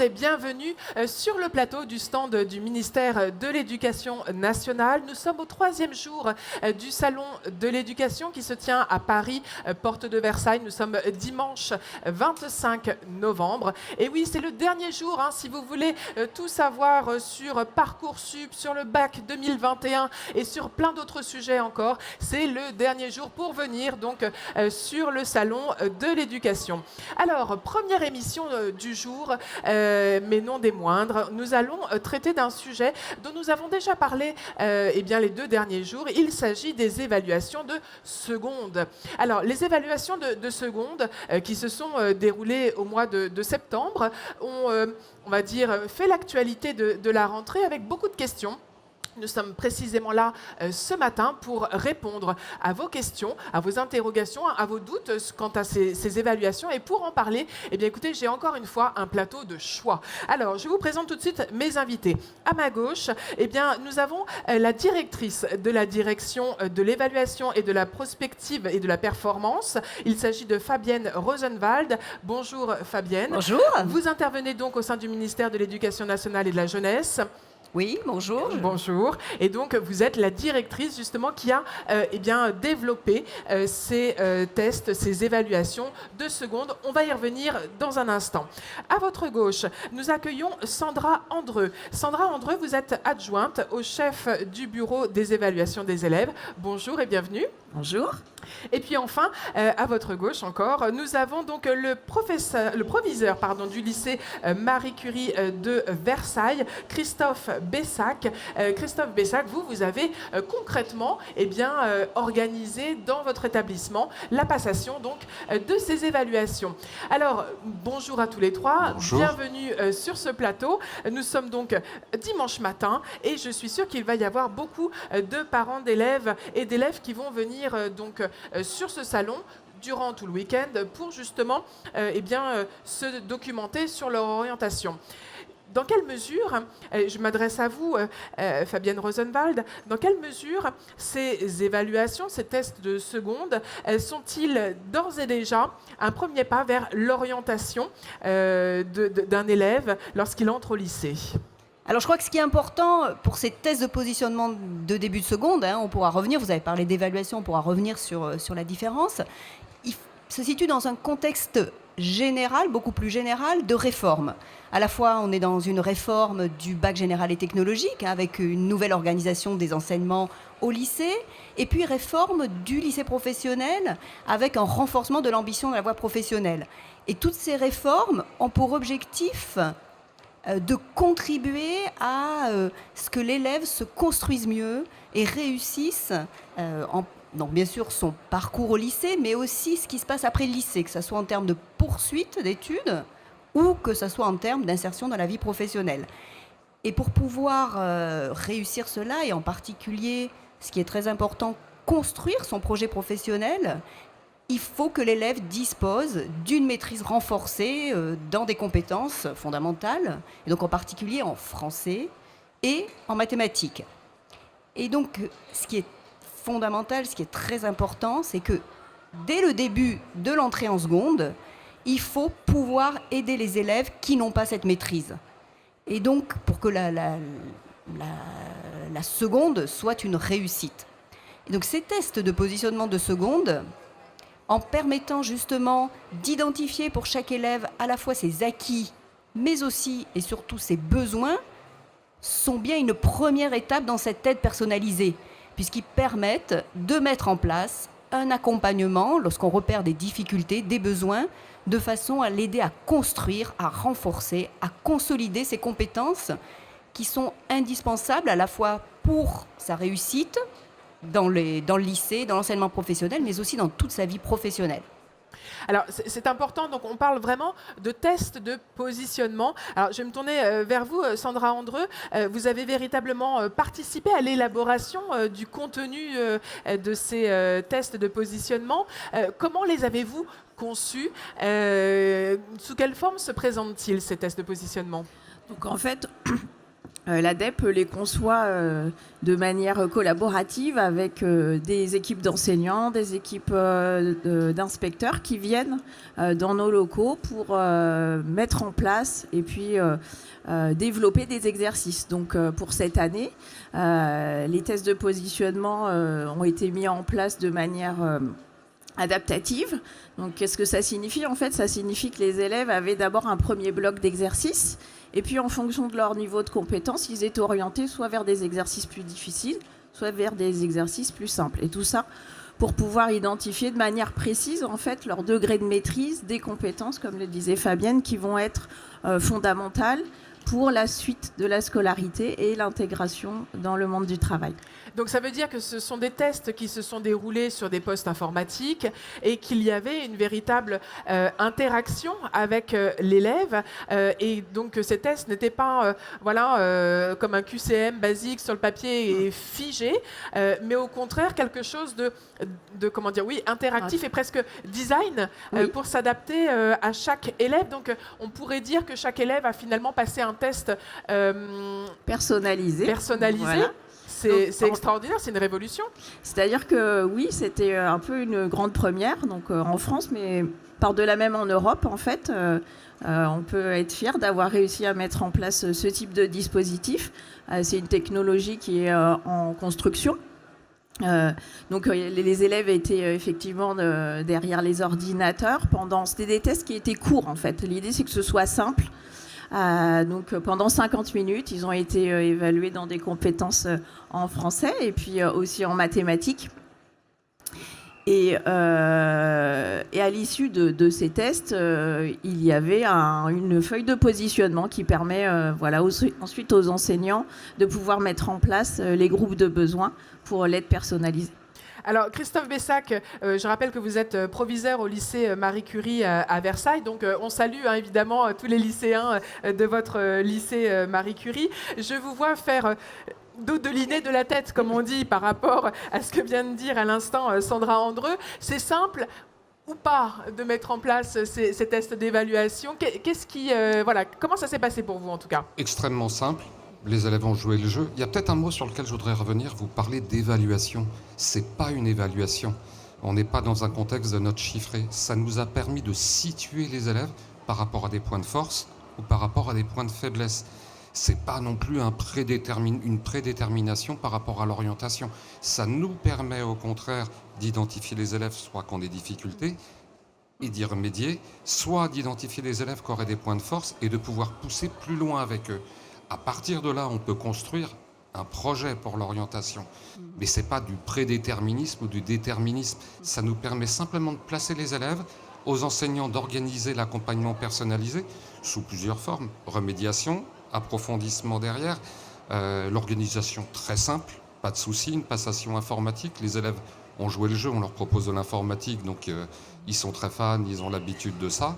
bonjour et bienvenue sur le plateau du stand du ministère de l'Éducation nationale. Nous sommes au 3e jour du Salon de l'Éducation qui se tient à Paris, porte de Versailles. Nous sommes dimanche 25 novembre. Et oui, c'est le dernier jour, si vous voulez tout savoir sur Parcoursup, sur le bac 2021 et sur plein d'autres sujets encore. C'est le dernier jour pour venir donc sur le Salon de l'Éducation. Alors, première émission du jour, mais non des moindres. Nous allons traiter d'un sujet dont nous avons déjà parlé les 2 derniers jours. Il s'agit des évaluations de seconde. Alors, les évaluations de seconde qui se sont déroulées au mois de septembre ont, on va dire, fait l'actualité de la rentrée avec beaucoup de questions. Nous sommes précisément là ce matin pour répondre à vos questions, à vos interrogations, à vos doutes quant à ces évaluations. Et pour en parler, écoutez, j'ai encore une fois un plateau de choix. Alors, je vous présente tout de suite mes invités. À ma gauche, nous avons la directrice de la direction de l'évaluation et de la prospective et de la performance. Il s'agit de Fabienne Rosenwald. Bonjour Fabienne. Bonjour. Vous intervenez donc au sein du ministère de l'Éducation nationale et de la jeunesse. Oui, bonjour. Bonjour. Et donc, vous êtes la directrice, justement, qui a développé ces tests, ces évaluations de seconde. On va y revenir dans un instant. À votre gauche, nous accueillons Sandra Andreu. Sandra Andreu, vous êtes adjointe au chef du bureau des évaluations des élèves. Bonjour et bienvenue. Bonjour. Et puis enfin, à votre gauche encore, nous avons donc le proviseur du lycée Marie Curie de Versailles, Christophe Bessac. Christophe Bessac, vous avez concrètement organisé dans votre établissement la passation donc de ces évaluations. Alors, bonjour à tous les trois. Bonjour. Bienvenue sur ce plateau. Nous sommes donc dimanche matin et je suis sûre qu'il va y avoir beaucoup de parents d'élèves et d'élèves qui vont venir sur ce salon durant tout le week-end pour justement se documenter sur leur orientation. Dans quelle mesure, je m'adresse à vous, Fabienne Rosenwald, dans quelle mesure ces évaluations, ces tests de seconde, sont-ils d'ores et déjà un premier pas vers l'orientation d'un élève lorsqu'il entre au lycée ? Alors, je crois que ce qui est important pour ces tests de positionnement de début de seconde, on pourra revenir, vous avez parlé d'évaluation, on pourra revenir sur la différence, il se situe dans un contexte général, beaucoup plus général, de réforme. À la fois, on est dans une réforme du bac général et technologique, avec une nouvelle organisation des enseignements au lycée, et puis réforme du lycée professionnel, avec un renforcement de l'ambition de la voie professionnelle. Et toutes ces réformes ont pour objectif de contribuer à ce que l'élève se construise mieux et réussisse donc bien sûr son parcours au lycée, mais aussi ce qui se passe après le lycée, que ce soit en termes de poursuite d'études ou que ce soit en termes d'insertion dans la vie professionnelle. Et pour pouvoir réussir cela, et en particulier, ce qui est très important, construire son projet professionnel, il faut que l'élève dispose d'une maîtrise renforcée dans des compétences fondamentales, et donc en particulier en français et en mathématiques. Et donc, ce qui est fondamental, ce qui est très important, c'est que dès le début de l'entrée en seconde, il faut pouvoir aider les élèves qui n'ont pas cette maîtrise. Et donc, pour que la seconde soit une réussite. Et donc, ces tests de positionnement de seconde, en permettant justement d'identifier pour chaque élève à la fois ses acquis, mais aussi et surtout ses besoins, sont bien une première étape dans cette aide personnalisée, puisqu'ils permettent de mettre en place un accompagnement lorsqu'on repère des difficultés, des besoins, de façon à l'aider à construire, à renforcer, à consolider ses compétences qui sont indispensables à la fois pour sa réussite, dans le lycée, dans l'enseignement professionnel, mais aussi dans toute sa vie professionnelle. Alors, c'est important, donc on parle vraiment de tests de positionnement. Alors, je vais me tourner vers vous, Sandra Andreu. Vous avez véritablement participé à l'élaboration du contenu de ces tests de positionnement. Comment les avez-vous conçus ? Sous quelle forme se présentent-ils, ces tests de positionnement ? Donc, en fait, l'ADEPE les conçoit de manière collaborative avec des équipes d'enseignants, des équipes d'inspecteurs qui viennent dans nos locaux pour mettre en place et puis développer des exercices. Donc pour cette année, les tests de positionnement ont été mis en place de manière adaptative. Donc qu'est-ce que ça signifie? En fait, ça signifie que les élèves avaient d'abord un premier bloc d'exercices et puis en fonction de leur niveau de compétence, ils étaient orientés soit vers des exercices plus difficiles, soit vers des exercices plus simples. Et tout ça pour pouvoir identifier de manière précise en fait leur degré de maîtrise des compétences, comme le disait Fabienne, qui vont être fondamentales pour la suite de la scolarité et l'intégration dans le monde du travail. Donc ça veut dire que ce sont des tests qui se sont déroulés sur des postes informatiques et qu'il y avait une véritable interaction avec l'élève et donc ces tests n'étaient pas comme un QCM basique sur le papier et figé, mais au contraire quelque chose de comment dire, oui, interactif et presque design pour s'adapter à chaque élève. Donc on pourrait dire que chaque élève a finalement passé un test personnalisé. Voilà. C'est extraordinaire, c'est une révolution. C'est-à-dire que oui, c'était un peu une grande première donc, en France, mais par-delà même en Europe, en fait. On peut être fier d'avoir réussi à mettre en place ce type de dispositif. C'est une technologie qui est en construction. Donc les élèves étaient effectivement derrière les ordinateurs. C'était des tests qui étaient courts, en fait. L'idée, c'est que ce soit simple. Donc pendant 50 minutes, ils ont été évalués dans des compétences en français et puis aussi en mathématiques. Et à l'issue de ces tests, il y avait une feuille de positionnement qui permet ensuite aux enseignants de pouvoir mettre en place les groupes de besoins pour l'aide personnalisée. Alors, Christophe Bessac, je rappelle que vous êtes proviseur au lycée Marie Curie à Versailles. Donc, on salue évidemment tous les lycéens de votre lycée Marie Curie. Je vous vois faire dodeliner de la tête, comme on dit, par rapport à ce que vient de dire à l'instant Sandra Andreu. C'est simple ou pas de mettre en place ces tests d'évaluation? Comment ça s'est passé pour vous, en tout cas? Extrêmement simple. Les élèves ont joué le jeu. Il y a peut-être un mot sur lequel je voudrais revenir. Vous parlez d'évaluation. C'est pas une évaluation. On n'est pas dans un contexte de notes chiffrées. Ça nous a permis de situer les élèves par rapport à des points de force ou par rapport à des points de faiblesse. C'est pas non plus une prédétermination par rapport à l'orientation. Ça nous permet au contraire d'identifier les élèves, soit qui ont des difficultés, et d'y remédier, soit d'identifier les élèves qui auraient des points de force et de pouvoir pousser plus loin avec eux. À partir de là, on peut construire un projet pour l'orientation. Mais ce n'est pas du prédéterminisme ou du déterminisme. Ça nous permet simplement de placer les élèves, aux enseignants d'organiser l'accompagnement personnalisé sous plusieurs formes. Remédiation, approfondissement derrière, l'organisation très simple, pas de souci, une passation informatique. Les élèves ont joué le jeu, on leur propose de l'informatique, donc ils sont très fans, ils ont l'habitude de ça.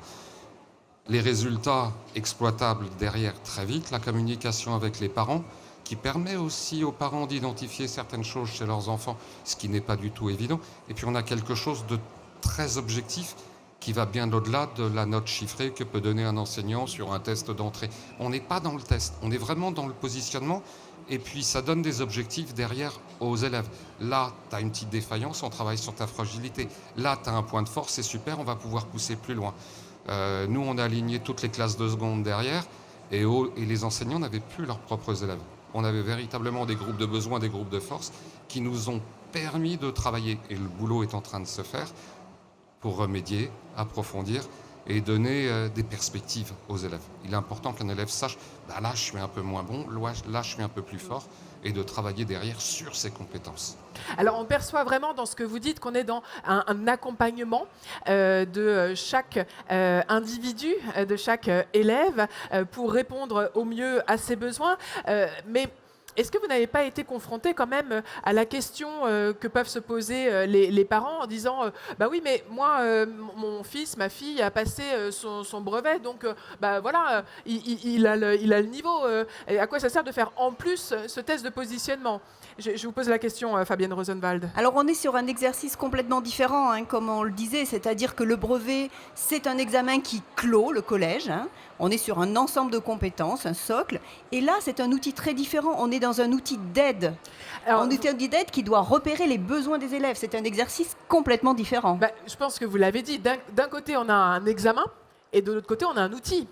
Les résultats exploitables derrière très vite, la communication avec les parents qui permet aussi aux parents d'identifier certaines choses chez leurs enfants, ce qui n'est pas du tout évident. Et puis on a quelque chose de très objectif qui va bien au-delà de la note chiffrée que peut donner un enseignant sur un test d'entrée. On n'est pas dans le test, on est vraiment dans le positionnement et puis ça donne des objectifs derrière aux élèves. Là, tu as une petite défaillance, on travaille sur ta fragilité. Là, tu as un point de force, c'est super, on va pouvoir pousser plus loin. Nous, on a aligné toutes les classes de seconde derrière et les enseignants n'avaient plus leurs propres élèves. On avait véritablement des groupes de besoins, des groupes de force qui nous ont permis de travailler. Et le boulot est en train de se faire pour remédier, approfondir et donner des perspectives aux élèves. Il est important qu'un élève sache, là je suis un peu moins bon, là je suis un peu plus fort, et de travailler derrière sur ses compétences. Alors on perçoit vraiment dans ce que vous dites qu'on est dans un accompagnement de chaque individu, de chaque élève pour répondre au mieux à ses besoins. Mais Est-ce que vous n'avez pas été confronté quand même à la question que peuvent se poser les parents en disant bah oui, mais moi, mon fils, ma fille a passé son brevet, donc bah voilà, il a le niveau. Et à quoi ça sert de faire en plus ce test de positionnement? Je vous pose la question, Fabienne Rosenwald. Alors on est sur un exercice complètement différent, hein, comme on le disait, c'est-à-dire que le brevet, c'est un examen qui clôt le collège. Hein. On est sur un ensemble de compétences, un socle. Et là, c'est un outil très différent. On est dans un outil d'aide. Un outil d'aide qui doit repérer les besoins des élèves. C'est un exercice complètement différent. Bah, je pense que vous l'avez dit. D'un côté, on a un examen et de l'autre côté, on a un outil.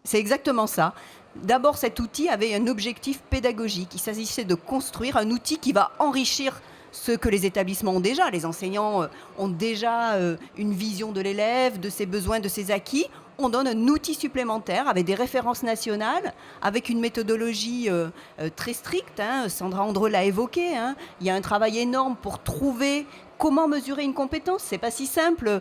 C'est exactement ça. D'abord, cet outil avait un objectif pédagogique. Il s'agissait de construire un outil qui va enrichir ce que les établissements ont déjà. Les enseignants ont déjà une vision de l'élève, de ses besoins, de ses acquis. On donne un outil supplémentaire avec des références nationales, avec une méthodologie très stricte. Hein. Sandra Andreu l'a évoqué. Hein. Il y a un travail énorme pour trouver comment mesurer une compétence. C'est pas si simple.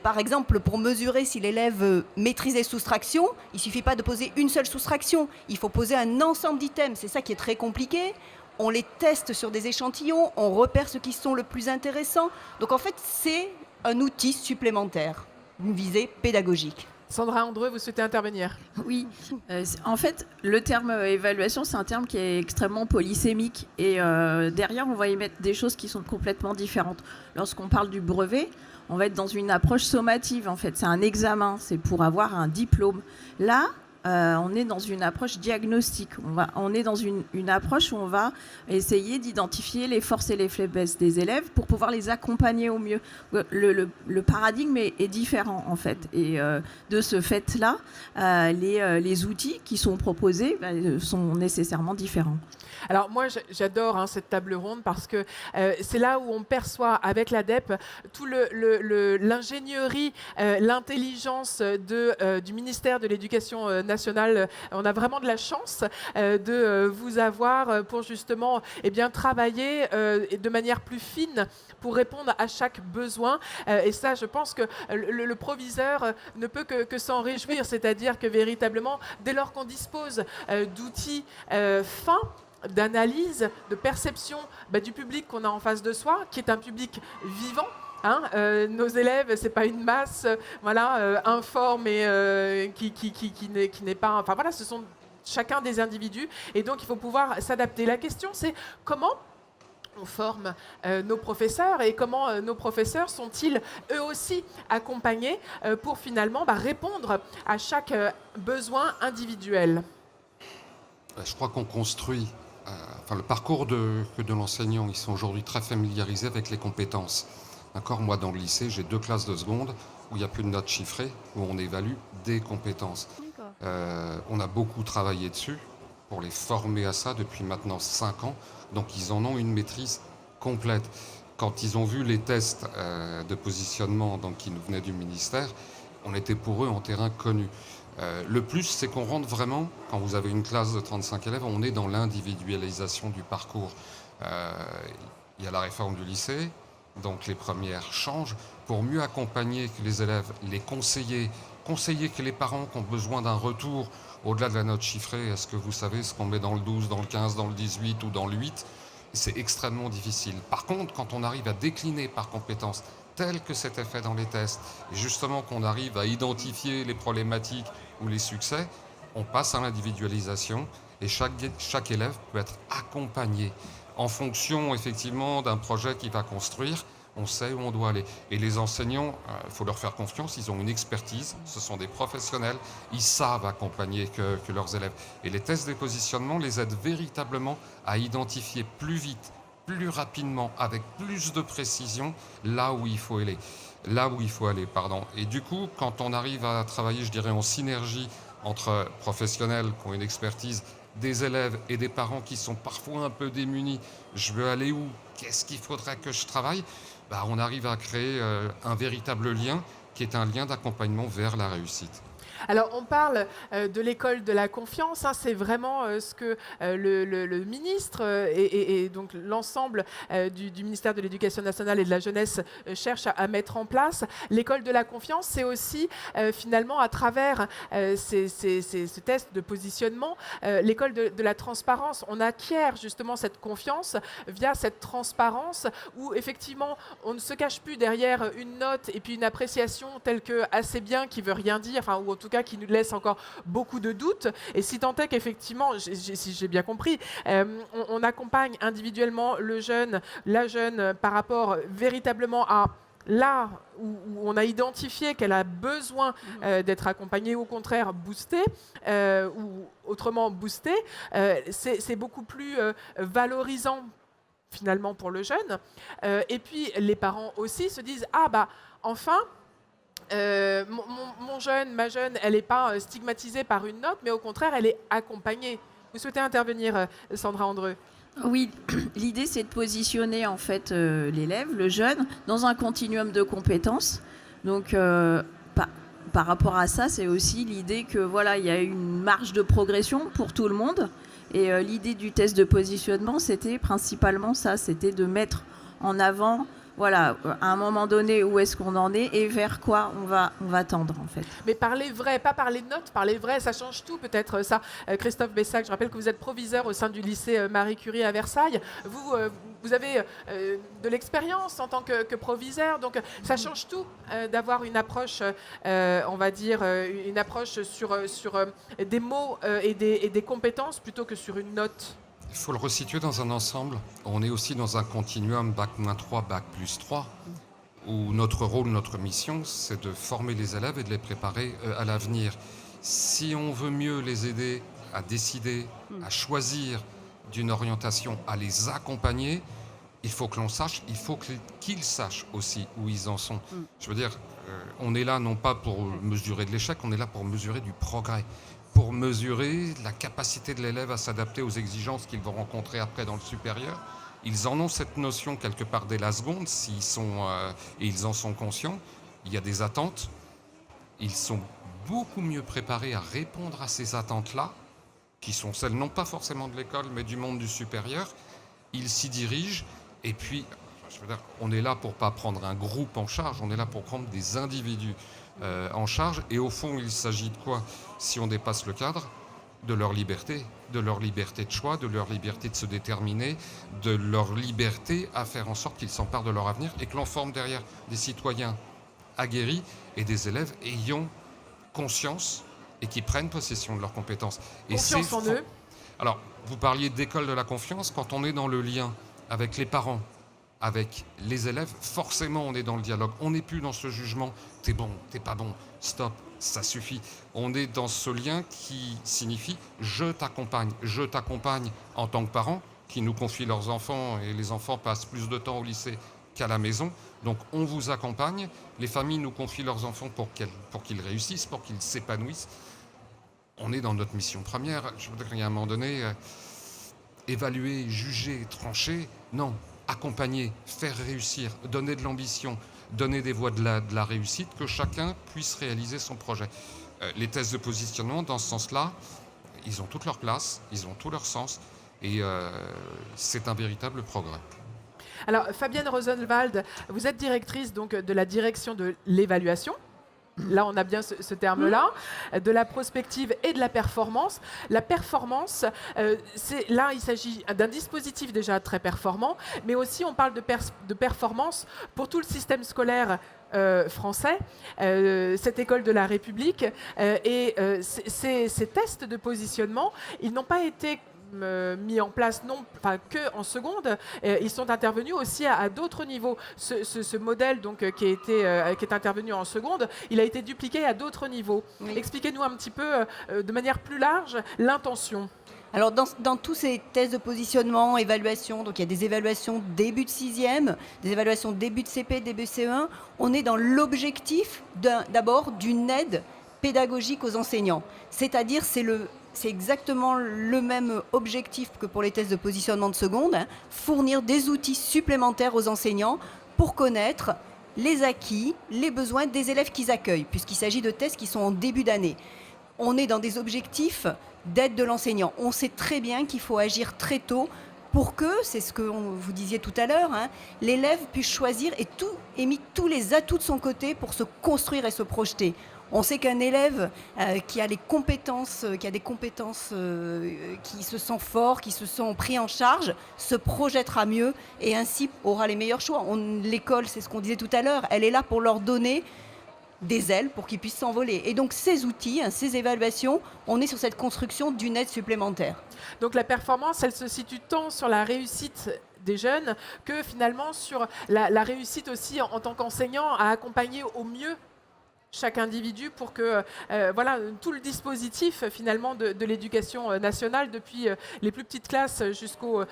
Par exemple, pour mesurer si l'élève maîtrise les soustractions, il suffit pas de poser une seule soustraction. Il faut poser un ensemble d'items. C'est ça qui est très compliqué. On les teste sur des échantillons, on repère ceux qui sont le plus intéressants. Donc en fait, c'est un outil supplémentaire, une visée pédagogique. Sandra Andreu, vous souhaitez intervenir? Oui, en fait, le terme évaluation, c'est un terme qui est extrêmement polysémique. Et derrière, on va y mettre des choses qui sont complètement différentes. Lorsqu'on parle du brevet, on va être dans une approche sommative, en fait. C'est un examen, c'est pour avoir un diplôme. Là, on est dans une approche diagnostique. On est dans une approche où on va essayer d'identifier les forces et les faiblesses des élèves pour pouvoir les accompagner au mieux. Le paradigme est différent, en fait. Et de ce fait-là, les outils qui sont proposés sont nécessairement différents. Alors moi, j'adore cette table ronde parce que c'est là où on perçoit avec l'ADEP tout l'ingénierie, l'intelligence du ministère de l'Éducation nationale. On a vraiment de la chance de vous avoir pour justement travailler de manière plus fine pour répondre à chaque besoin. Et ça, je pense que le proviseur ne peut que s'en réjouir. C'est-à-dire que véritablement, dès lors qu'on dispose d'outils fins, d'analyse, de perception du public qu'on a en face de soi, qui est un public vivant. Hein, nos élèves, c'est pas une masse, informe et qui n'est pas. Enfin voilà, ce sont chacun des individus, et donc il faut pouvoir s'adapter. La question, c'est comment on forme nos professeurs et comment nos professeurs sont-ils eux aussi accompagnés pour finalement répondre à chaque besoin individuel. Je crois qu'on construit. Le parcours de l'enseignant, ils sont aujourd'hui très familiarisés avec les compétences. D'accord ? Moi, dans le lycée, j'ai 2 classes de seconde où il n'y a plus de notes chiffrées, où on évalue des compétences. On a beaucoup travaillé dessus pour les former à ça depuis maintenant 5 ans. Donc, ils en ont une maîtrise complète. Quand ils ont vu les tests de positionnement qui nous venaient du ministère, on était pour eux en terrain connu. Le plus, c'est qu'on rentre vraiment, quand vous avez une classe de 35 élèves, on est dans l'individualisation du parcours. Il y a la réforme du lycée, donc les premières changent, pour mieux accompagner que les élèves, les conseiller que les parents qui ont besoin d'un retour au-delà de la note chiffrée. Est-ce que vous savez ce qu'on met dans le 12, dans le 15, dans le 18 ou dans le 8 ? C'est extrêmement difficile. Par contre, quand on arrive à décliner par compétences, tel que c'était fait dans les tests, et justement qu'on arrive à identifier les problématiques ou les succès, on passe à l'individualisation et chaque élève peut être accompagné en fonction effectivement d'un projet qu'il va construire. On sait où on doit aller. Et les enseignants, il faut leur faire confiance, ils ont une expertise, ce sont des professionnels, ils savent accompagner que leurs élèves. Et les tests de positionnement les aident véritablement à identifier plus vite, plus rapidement, avec plus de précision, là où il faut aller. Et du coup, quand on arrive à travailler, je dirais, en synergie entre professionnels qui ont une expertise, des élèves et des parents qui sont parfois un peu démunis, je veux aller où ? Qu'est-ce qu'il faudrait que je travaille ? On arrive à créer un véritable lien qui est un lien d'accompagnement vers la réussite. Alors, on parle de l'école de la confiance. C'est vraiment ce que le ministre et donc l'ensemble du ministère de l'Éducation nationale et de la jeunesse cherche à mettre en place. L'école de la confiance, c'est aussi finalement à travers ces tests de positionnement, l'école de la transparence. On acquiert justement cette confiance via cette transparence où effectivement on ne se cache plus derrière une note et puis une appréciation telle que assez bien qui veut rien dire, enfin, ou en tout cas qui nous laisse encore beaucoup de doutes. Et si tant est qu'effectivement, si j'ai bien compris, on accompagne individuellement le jeune, la jeune par rapport véritablement à là où on a identifié qu'elle a besoin d'être accompagnée, ou au contraire boostée, ou autrement boostée, c'est beaucoup plus valorisant finalement pour le jeune. Et puis les parents aussi se disent « Ah bah enfin !» mon jeune, ma jeune, elle n'est pas stigmatisée par une note, mais au contraire, elle est accompagnée. Vous souhaitez intervenir, Sandra Andreu? Oui, l'idée c'est de positionner en fait l'élève, le jeune, dans un continuum de compétences. Donc par rapport à ça, c'est aussi l'idée que voilà, il y a une marge de progression pour tout le monde. Et l'idée du test de positionnement, c'était principalement ça, c'était de mettre en avant, voilà, à un moment donné, où est-ce qu'on en est et vers quoi on va tendre, en fait. Mais parler vrai, pas parler de notes, parler vrai, ça change tout peut-être, ça. Christophe Bessac, je rappelle que vous êtes proviseur au sein du lycée Marie Curie à Versailles. Vous avez de l'expérience en tant que proviseur, donc ça change tout d'avoir une approche, on va dire, une approche sur des mots et des compétences plutôt que sur une note. Il faut le resituer dans un ensemble. On est aussi dans un continuum Bac-3, Bac+3, où notre rôle, notre mission, c'est de former les élèves et de les préparer à l'avenir. Si on veut mieux les aider à décider, à choisir d'une orientation, à les accompagner, il faut que l'on sache, il faut qu'ils sachent aussi où ils en sont. Je veux dire, on est là non pas pour mesurer de l'échec, on est là pour mesurer du progrès, pour mesurer la capacité de l'élève à s'adapter aux exigences qu'ils vont rencontrer après dans le supérieur. Ils en ont cette notion quelque part dès la seconde, et ils en sont conscients. Il y a des attentes. Ils sont beaucoup mieux préparés à répondre à ces attentes-là, qui sont celles non pas forcément de l'école, mais du monde du supérieur. Ils s'y dirigent, et puis, je veux dire, on est là pour pas prendre un groupe en charge, on est là pour prendre des individus en charge. Et au fond, il s'agit de quoi? Si on dépasse le cadre, de leur liberté de choix, de leur liberté de se déterminer, de leur liberté à faire en sorte qu'ils s'emparent de leur avenir et que l'on forme derrière des citoyens aguerris et des élèves ayant conscience et qui prennent possession de leurs compétences. Et confiance en eux. Alors, vous parliez d'école de la confiance. Quand on est dans le lien avec les parents, avec les élèves, forcément on est dans le dialogue. On n'est plus dans ce jugement, t'es bon, t'es pas bon, stop, ça suffit. On est dans ce lien qui signifie je t'accompagne en tant que parent, qui nous confient leurs enfants, et les enfants passent plus de temps au lycée qu'à la maison. Donc on vous accompagne, les familles nous confient leurs enfants pour qu'ils réussissent, pour qu'ils s'épanouissent. On est dans notre mission première. Je veux dire qu'il y a un moment donné, évaluer, juger, trancher, non. Accompagner, faire réussir, donner de l'ambition, donner des voies de la réussite, que chacun puisse réaliser son projet. Les tests de positionnement, dans ce sens-là, ils ont toute leur place, ils ont tout leur sens, et c'est un véritable progrès. Alors, Fabienne Rosenwald, vous êtes directrice donc, de la direction de l'évaluation. Là, on a bien ce terme-là, de la prospective et de la performance. La performance, là, il s'agit d'un dispositif déjà très performant, mais aussi on parle de performance pour tout le système scolaire français, cette école de la République. Et ces tests de positionnement, ils n'ont pas été mis en place que en seconde, ils sont intervenus aussi à d'autres niveaux. Ce modèle donc, qui est intervenu en seconde, il a été dupliqué à d'autres niveaux. Oui. Expliquez-nous un petit peu, de manière plus large, l'intention. Alors, dans tous ces tests de positionnement, évaluation, donc il y a des évaluations début de 6e, des évaluations début de CP, début CE1, on est dans l'objectif d'abord d'une aide pédagogique aux enseignants. C'est-à-dire, c'est exactement le même objectif que pour les tests de positionnement de seconde, fournir des outils supplémentaires aux enseignants pour connaître les acquis, les besoins des élèves qu'ils accueillent, puisqu'il s'agit de tests qui sont en début d'année. On est dans des objectifs d'aide de l'enseignant. On sait très bien qu'il faut agir très tôt pour que, c'est ce que vous disiez tout à l'heure, l'élève puisse choisir et mis tous les atouts de son côté pour se construire et se projeter. On sait qu'un élève qui a des compétences, qui se sent fort, qui se sent pris en charge, se projettera mieux et ainsi aura les meilleurs choix. L'école, c'est ce qu'on disait tout à l'heure, elle est là pour leur donner des ailes pour qu'ils puissent s'envoler. Et donc ces outils, ces évaluations, on est sur cette construction d'une aide supplémentaire. Donc la performance, elle se situe tant sur la réussite des jeunes que finalement sur la réussite aussi en tant qu'enseignant à accompagner au mieux chaque individu pour que tout le dispositif finalement de l'éducation nationale, depuis les plus petites classes jusqu'au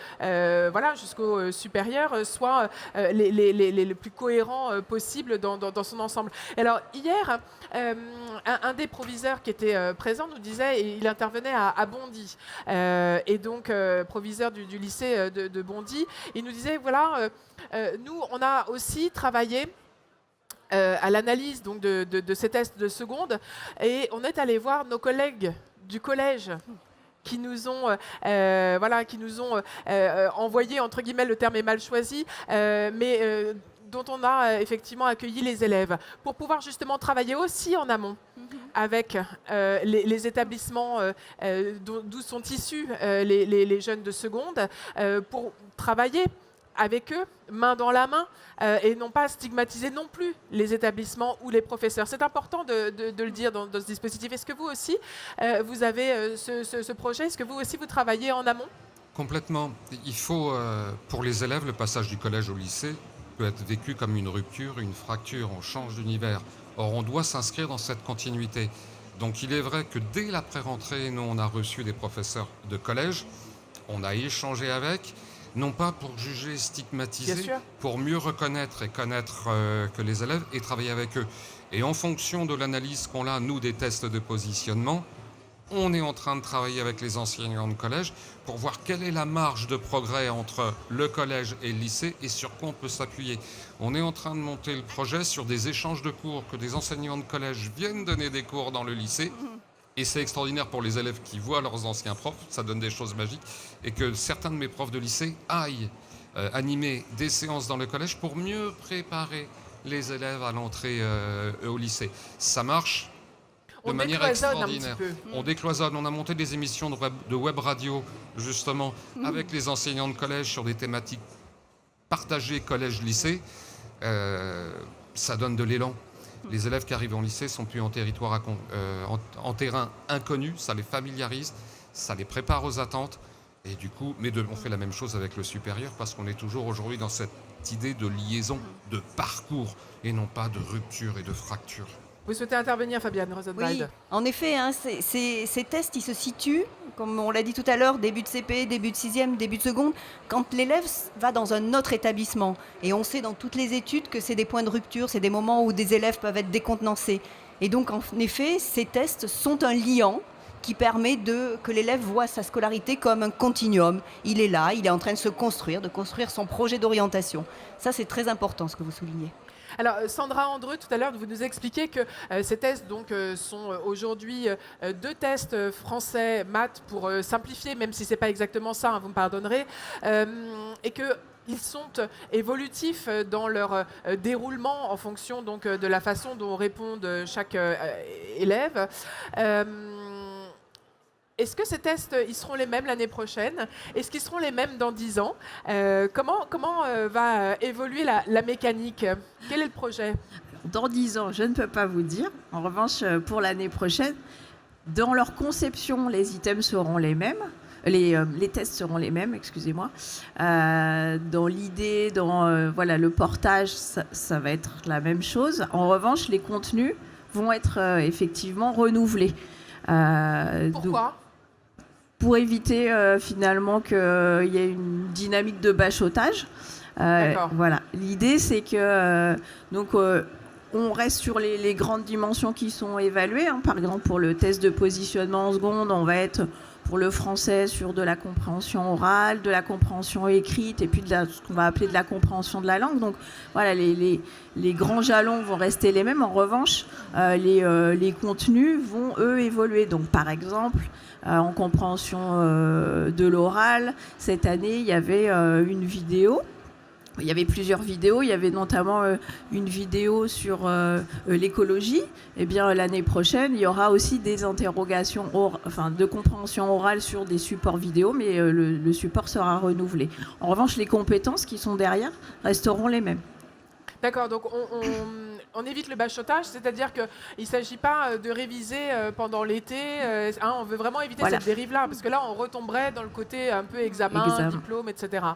supérieur, soit les plus cohérents possible dans son ensemble. Alors hier, un des proviseurs qui était présent nous disait, et il intervenait à Bondy, et donc proviseur du lycée de Bondy, il nous disait nous on a aussi travaillé à l'analyse donc de ces tests de seconde, et on est allé voir nos collègues du collège qui nous ont envoyé, entre guillemets, le terme est mal choisi, mais dont on a effectivement accueilli les élèves pour pouvoir justement travailler aussi en amont avec les établissements d'où sont issus les jeunes de seconde, pour travailler avec eux, main dans la main, et non pas stigmatiser non plus les établissements ou les professeurs. C'est important de le dire dans ce dispositif. Est-ce que vous aussi, vous avez ce projet? Est-ce que vous aussi, vous travaillez en amont? Complètement. Il faut, pour les élèves, le passage du collège au lycée peut être vécu comme une rupture, une fracture. On change d'univers. Or, on doit s'inscrire dans cette continuité. Donc, il est vrai que dès la pré-rentrée, nous, on a reçu des professeurs de collège. On a échangé avec, non pas pour juger, stigmatiser, pour mieux reconnaître et connaître que les élèves et travailler avec eux. Et en fonction de l'analyse qu'on a, nous, des tests de positionnement, on est en train de travailler avec les enseignants de collège pour voir quelle est la marge de progrès entre le collège et le lycée et sur quoi on peut s'appuyer. On est en train de monter le projet sur des échanges de cours, que des enseignants de collège viennent donner des cours dans le lycée. Et c'est extraordinaire pour les élèves qui voient leurs anciens profs, ça donne des choses magiques, et que certains de mes profs de lycée aillent animer des séances dans le collège pour mieux préparer les élèves à l'entrée au lycée. Ça marche de manière extraordinaire. On décloisonne, on a monté des émissions de web radio, justement, avec les enseignants de collège sur des thématiques partagées collège-lycée. Ça donne de l'élan. Les élèves qui arrivent en lycée sont plus en territoire en terrain inconnu, ça les familiarise, ça les prépare aux attentes. Et du coup, on fait la même chose avec le supérieur parce qu'on est toujours aujourd'hui dans cette idée de liaison, de parcours et non pas de rupture et de fracture. Vous souhaitez intervenir, Fabienne Rosenwald? Oui, en effet, ces tests, ils se situent, comme on l'a dit tout à l'heure, début de CP, début de 6e, début de seconde, quand l'élève va dans un autre établissement. Et on sait dans toutes les études que c'est des points de rupture, c'est des moments où des élèves peuvent être décontenancés. Et donc, en effet, ces tests sont un liant qui permet que l'élève voit sa scolarité comme un continuum. Il est là, il est en train de construire son projet d'orientation. Ça, c'est très important, ce que vous soulignez. Alors, Sandra Andreu, tout à l'heure, vous nous expliquez que ces tests sont aujourd'hui 2 tests français, maths, pour simplifier, même si ce n'est pas exactement ça, vous me pardonnerez, et qu'ils sont évolutifs dans leur déroulement en fonction de la façon dont répondent chaque élève. Est-ce que ces tests, ils seront les mêmes l'année prochaine? Est-ce qu'ils seront les mêmes dans 10 ans? Comment va évoluer la mécanique? Quel est le projet? Dans 10 ans, je ne peux pas vous dire. En revanche, pour l'année prochaine, dans leur conception, les items seront les mêmes. Les tests seront les mêmes, excusez-moi. Dans l'idée, le portage, ça va être la même chose. En revanche, les contenus vont être effectivement renouvelés. Pourquoi? Pour éviter finalement qu'il y ait une dynamique de bachotage. Voilà. L'idée, c'est que on reste sur les grandes dimensions qui sont évaluées. Par exemple, pour le test de positionnement en seconde, on va être pour le français sur de la compréhension orale, de la compréhension écrite et puis ce qu'on va appeler de la compréhension de la langue. Donc voilà, les grands jalons vont rester les mêmes. En revanche, les contenus vont, eux, évoluer. Donc par exemple, en compréhension de l'oral, cette année, il y avait une vidéo. Il y avait plusieurs vidéos, il y avait notamment une vidéo sur l'écologie. Eh bien, l'année prochaine, il y aura aussi des interrogations de compréhension orale sur des supports vidéo, mais le support sera renouvelé. En revanche, les compétences qui sont derrière resteront les mêmes. D'accord, donc on évite le bachotage, c'est-à-dire qu'il ne s'agit pas de réviser pendant l'été. On veut vraiment éviter cette dérive-là, parce que là, on retomberait dans le côté un peu examen. Diplôme, etc.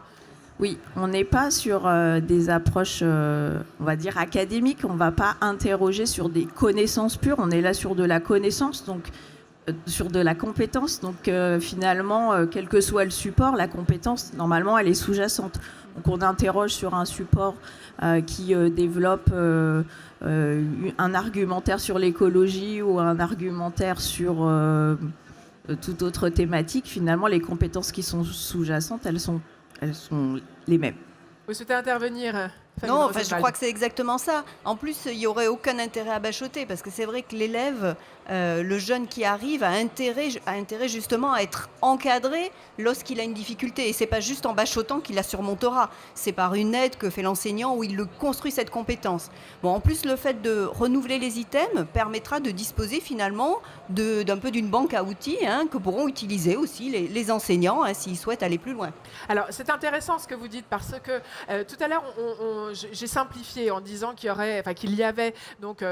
Oui, on n'est pas sur des approches, on va dire, académiques. On ne va pas interroger sur des connaissances pures. On est là sur de la connaissance, donc sur de la compétence. Donc finalement, quel que soit le support, la compétence, normalement, elle est sous-jacente. Donc on interroge sur un support qui développe un argumentaire sur l'écologie ou un argumentaire sur toute autre thématique. Finalement, les compétences qui sont sous-jacentes, elles sont les mêmes. Vous souhaitez intervenir, Non, je crois que c'est exactement ça. En plus, il n'y aurait aucun intérêt à bachoter, parce que c'est vrai que l'élève, le jeune qui arrive, a intérêt justement à être encadré lorsqu'il a une difficulté. Et ce n'est pas juste en bachotant qu'il la surmontera. C'est par une aide que fait l'enseignant où il le construit cette compétence. Bon, en plus, le fait de renouveler les items permettra de disposer finalement d'un peu d'une banque à outils que pourront utiliser aussi les enseignants s'ils souhaitent aller plus loin. Alors, c'est intéressant ce que vous dites, parce que tout à l'heure, j'ai simplifié en disant qu'il y avait donc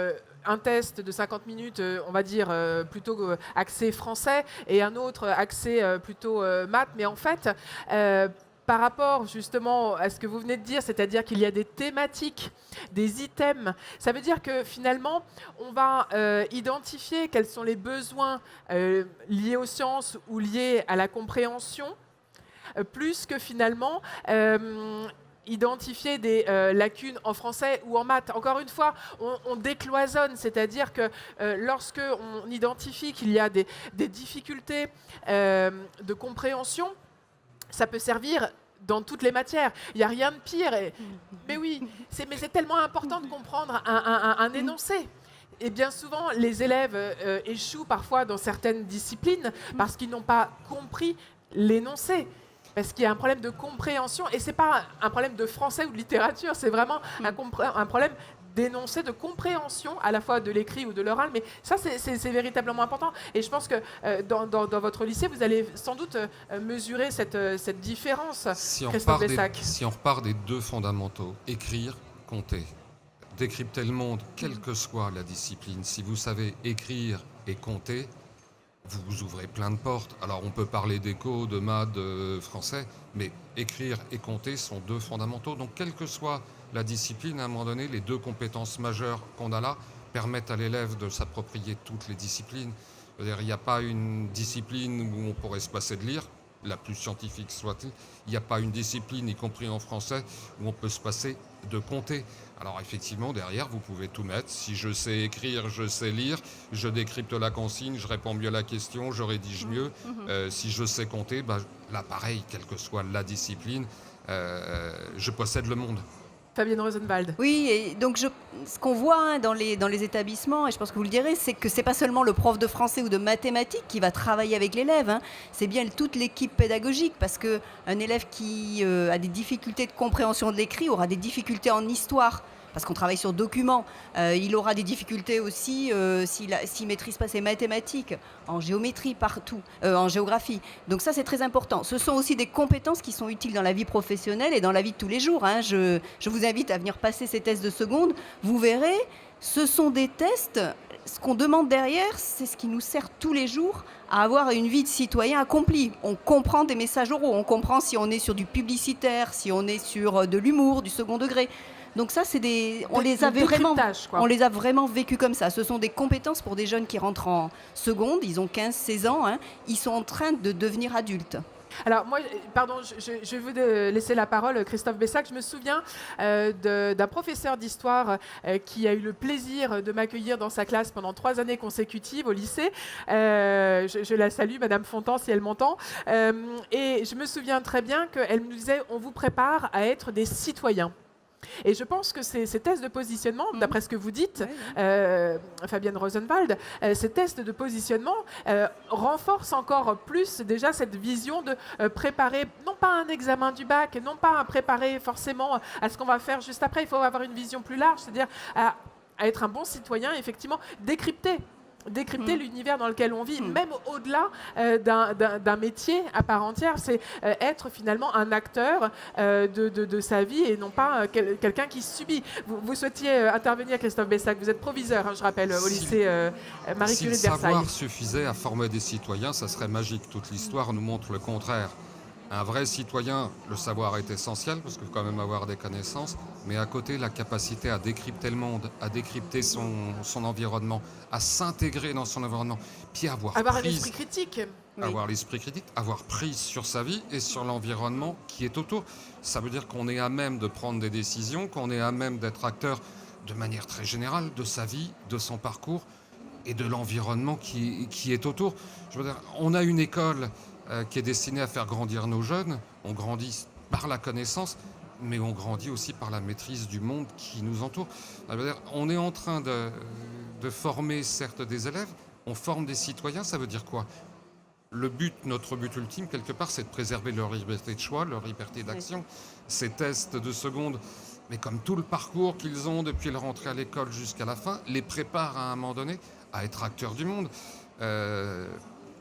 un test de 50 minutes, on va dire plutôt axé français, et un autre axé plutôt maths. Mais en fait, par rapport justement à ce que vous venez de dire, c'est-à-dire qu'il y a des thématiques, des items, ça veut dire que finalement, on va identifier quels sont les besoins liés aux sciences ou liés à la compréhension, plus que finalement identifier des lacunes en français ou en maths. Encore une fois, on décloisonne, c'est-à-dire que lorsque on identifie qu'il y a des difficultés de compréhension, ça peut servir dans toutes les matières. Il n'y a rien de pire. Mais oui, mais c'est tellement important de comprendre un énoncé. Et bien souvent, les élèves échouent parfois dans certaines disciplines parce qu'ils n'ont pas compris l'énoncé. Parce qu'il y a un problème de compréhension, et ce n'est pas un problème de français ou de littérature, c'est vraiment un problème d'énoncé, de compréhension, à la fois de l'écrit ou de l'oral, mais ça, c'est véritablement important. Et je pense que dans votre lycée, vous allez sans doute mesurer cette différence, Christophe Bessac. Si on repart des deux fondamentaux, écrire, compter, décrypter le monde, quelle que soit la discipline, si vous savez écrire et compter, vous ouvrez plein de portes. Alors on peut parler d'éco, de maths, de français, mais écrire et compter sont deux fondamentaux. Donc quelle que soit la discipline, à un moment donné, les deux compétences majeures qu'on a là permettent à l'élève de s'approprier toutes les disciplines. C'est-à-dire, il n'y a pas une discipline où on pourrait se passer de lire, la plus scientifique soit-elle. Il n'y a pas une discipline, y compris en français, où on peut se passer de compter. Alors effectivement, derrière, vous pouvez tout mettre. Si je sais écrire, je sais lire, je décrypte la consigne, je réponds mieux à la question, je rédige mieux. Si je sais compter, là pareil, quelle que soit la discipline, je possède le monde. Fabienne Rosenwald. Oui, et donc ce qu'on voit dans les établissements, et je pense que vous le direz, c'est que ce n'est pas seulement le prof de français ou de mathématiques qui va travailler avec l'élève, c'est bien toute l'équipe pédagogique, parce qu'un élève qui a des difficultés de compréhension de l'écrit aura des difficultés en histoire, parce qu'on travaille sur documents. Il aura des difficultés aussi s'il ne maîtrise pas ses mathématiques, en géométrie partout, en géographie. Donc ça, c'est très important. Ce sont aussi des compétences qui sont utiles dans la vie professionnelle et dans la vie de tous les jours. Je vous invite à venir passer ces tests de seconde. Vous verrez, ce sont des tests. Ce qu'on demande derrière, c'est ce qui nous sert tous les jours à avoir une vie de citoyen accomplie. On comprend des messages oraux, on comprend si on est sur du publicitaire, si on est sur de l'humour, du second degré. Donc ça, on les a vraiment vécus comme ça. Ce sont des compétences pour des jeunes qui rentrent en seconde, ils ont 15-16 ans, ils sont en train de devenir adultes. Alors moi, pardon, je vais vous laisser la parole, Christophe Bessac. Je me souviens d'un professeur d'histoire qui a eu le plaisir de m'accueillir dans sa classe pendant 3 années consécutives au lycée. Je la salue, Madame Fontan, si elle m'entend. Et je me souviens très bien qu'elle nous disait « on vous prépare à être des citoyens ». Et je pense que ces tests de positionnement, d'après ce que vous dites, Fabienne Rosenwald, ces tests de positionnement renforcent encore plus déjà cette vision de préparer, non pas un examen du bac, non pas à préparer forcément à ce qu'on va faire juste après, il faut avoir une vision plus large, c'est-à-dire à être un bon citoyen, effectivement, décrypter l'univers dans lequel on vit, même au-delà d'un métier à part entière, c'est être finalement un acteur de sa vie et non pas quelqu'un qui subit. Vous souhaitiez intervenir, Christophe Bessac, vous êtes proviseur, je rappelle, au lycée Marie Curie de Si le Versailles. savoir suffisait à former des citoyens, ça serait magique. Toute l'histoire nous montre le contraire. Un vrai citoyen, le savoir est essentiel, parce qu'il faut quand même avoir des connaissances, mais à côté, la capacité à décrypter le monde, à décrypter son environnement, à s'intégrer dans son environnement, puis avoir un esprit critique. Avoir l'esprit critique, avoir prise sur sa vie et sur l'environnement qui est autour. Ça veut dire qu'on est à même de prendre des décisions, qu'on est à même d'être acteur de manière très générale de sa vie, de son parcours et de l'environnement qui est autour. Je veux dire, on a une école qui est destinée à faire grandir nos jeunes. On grandit par la connaissance, mais on grandit aussi par la maîtrise du monde qui nous entoure. Ça veut dire, on est en train de former certes des élèves, on forme des citoyens, ça veut dire quoi ? Notre but ultime, quelque part, c'est de préserver leur liberté de choix, leur liberté d'action. Ces tests de seconde, mais comme tout le parcours qu'ils ont depuis leur entrée à l'école jusqu'à la fin, les préparent à un moment donné à être acteurs du monde,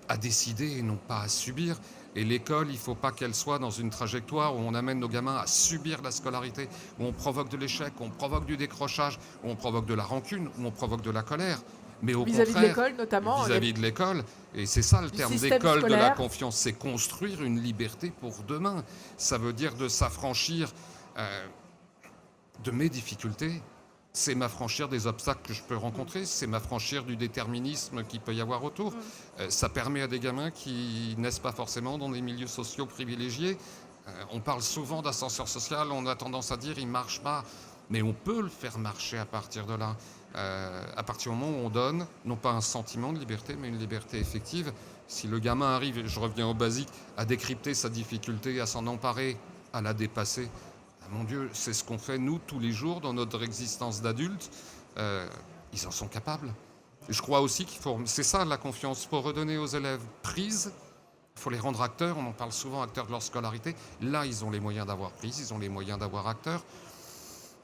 à décider et non pas à subir. Et l'école, il ne faut pas qu'elle soit dans une trajectoire où on amène nos gamins à subir la scolarité, où on provoque de l'échec, où on provoque du décrochage, où on provoque de la rancune, où on provoque de la colère. Mais au Vis-à-vis contraire, de l'école, notamment. Vis-à-vis de l'école, et c'est ça le terme d'école de la scolaire. confiance, c'est construire une liberté pour demain. Ça veut dire de s'affranchir de mes difficultés, c'est m'affranchir des obstacles que je peux rencontrer, c'est m'affranchir du déterminisme qu'il peut y avoir autour. Ça permet à des gamins qui naissent pas forcément dans des milieux sociaux privilégiés. On parle souvent d'ascenseur social, on a tendance à dire il marche pas, mais on peut le faire marcher à partir de là. À partir du moment où on donne, non pas un sentiment de liberté, mais une liberté effective. Si le gamin arrive, et je reviens au basique, à décrypter sa difficulté, à s'en emparer, à la dépasser, mon Dieu, c'est ce qu'on fait nous tous les jours dans notre existence d'adulte. Ils en sont capables. Et je crois aussi c'est ça la confiance, il faut redonner aux élèves prise, il faut les rendre acteurs, on en parle souvent, acteurs de leur scolarité. Là, ils ont les moyens d'avoir prise, ils ont les moyens d'avoir acteurs.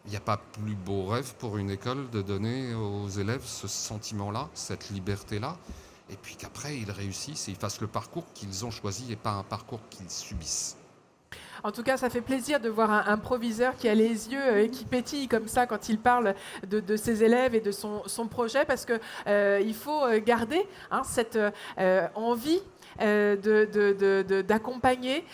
Il n'y a pas plus beau rêve pour une école de donner aux élèves ce sentiment-là, cette liberté-là, et puis qu'après ils réussissent et ils fassent le parcours qu'ils ont choisi et pas un parcours qu'ils subissent. En tout cas, ça fait plaisir de voir un proviseur qui a les yeux et qui pétille comme ça quand il parle de ses élèves et de son projet, parce qu'il faut garder cette envie d'accompagner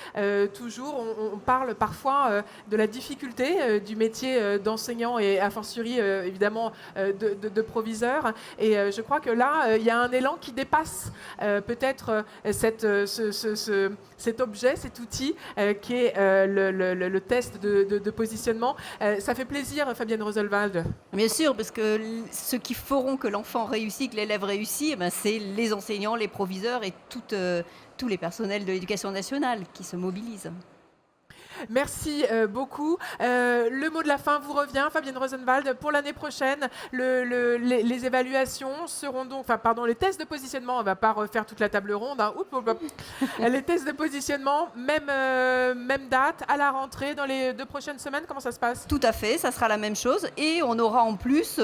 toujours. On parle parfois de la difficulté du métier d'enseignant et a fortiori évidemment de proviseur. Et je crois que là, il y a un élan qui dépasse peut-être cet objet, cet outil qui est le test de positionnement. Ça fait plaisir, Fabienne Rosenwald. Bien sûr, parce que ceux qui feront que l'enfant réussit, que l'élève réussit, c'est les enseignants, les proviseurs et tous les personnels de l'éducation nationale qui se mobilisent. Merci beaucoup. Le mot de la fin vous revient, Fabienne Rosenwald. Pour l'année prochaine, les évaluations seront donc, les tests de positionnement, on ne va pas refaire toute la table ronde. Les tests de positionnement, même date, à la rentrée, dans les 2 prochaines semaines, comment ça se passe ? Tout à fait, ça sera la même chose. Et on aura en plus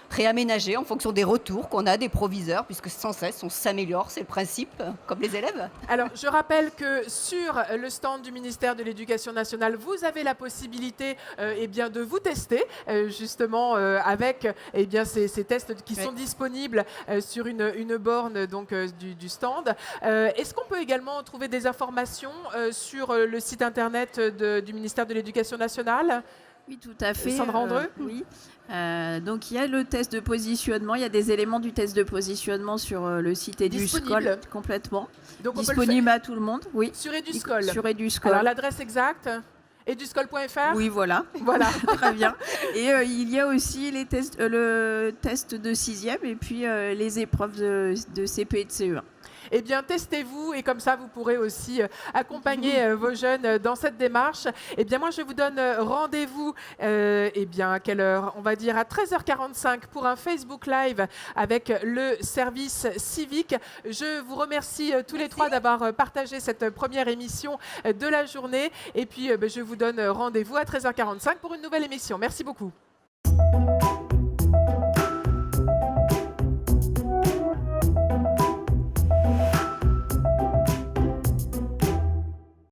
réaménagé en fonction des retours qu'on a des proviseurs, puisque sans cesse, on s'améliore, c'est le principe, comme les élèves. Alors, je rappelle que sur le stand du ministère de l'Éducation nationale, vous avez la possibilité de vous tester justement avec ces tests qui sont disponibles sur une borne du stand. Est-ce qu'on peut également trouver des informations sur le site internet du ministère de l'Éducation nationale ? Oui, tout à fait. Sandra Andreu Oui. Donc il y a le test de positionnement, il y a des éléments du test de positionnement sur le site Disponible. EduScol complètement. Donc, on peut le Disponible à tout le monde, oui. faire sur EduScol. Sur EduScol. Alors, l'adresse exacte, eduscol.fr. Oui, voilà. Voilà. Très bien. Et il y a aussi les tests, le test de 6e et puis les épreuves de CP et de CE1. Eh bien, testez-vous et comme ça, vous pourrez aussi accompagner vos jeunes dans cette démarche. Eh bien, moi, je vous donne rendez-vous, eh bien, à quelle heure? On va dire à 13h45 pour un Facebook Live avec le service civique. Je vous remercie tous les trois d'avoir partagé cette première émission de la journée. Et puis, je vous donne rendez-vous à 13h45 pour une nouvelle émission. Merci beaucoup.